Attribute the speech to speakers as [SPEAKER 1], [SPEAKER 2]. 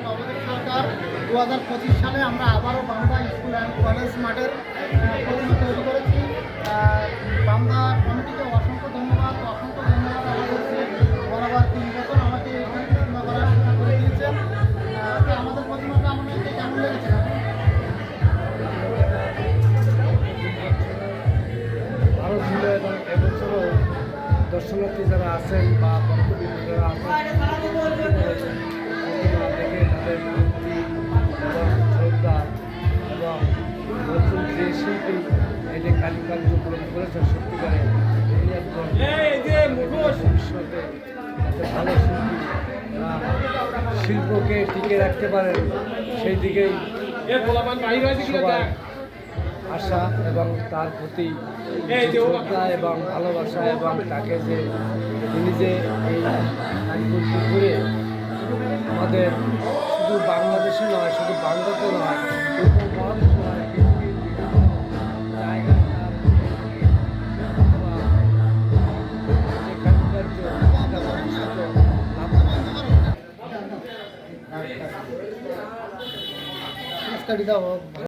[SPEAKER 1] নবদ্বীপ সরকার 2025 সালে আমরা আবারও বান্দা স্কুল অ্যান্ড কলেজ মাঠের প্রতিমা তৈরি করেছি। বান্দা কমিটিকে অসংখ্য ধন্যবাদ আমাদেরকে বরাবর 3 বছর আমাকে এখানে প্রতিমা করার সুযোগ করে দিয়েছেন। তো আমাদের প্রতিমাটা আমাদেরকে কেমন লেগেছে?
[SPEAKER 2] ভালো ছিল এবং এবছরও দর্শনার্থী যারা আছেন বা ভক্তবৃন্দ যারা আছেন দেখে তাদের ভক্তি এবং শ্রদ্ধা এবং নতুন যে শিল্পী এটি কারিকার্য উপলব্ধ করেছেন সত্যিকারে এই একজন ভবিষ্যতে একটা ভালো শিল্পী শিল্পকে টিকে রাখতে পারেন সেই দিকেই সবার আশা এবং তার প্রতি শ্রদ্ধা এবং ভালোবাসা এবং তাকে যে তিনি যে এই কারিগরি করে আমাদের শুধু বাংলাদেশে নয়, শুধু বাংলাতে নয়, উপমহাদেশে নয়, পৃথিবীর বিভিন্ন জায়গায় তার যে কারিকার্য এটা ভবিষ্যতে লাভ
[SPEAKER 1] পুরস্কারটি দাও।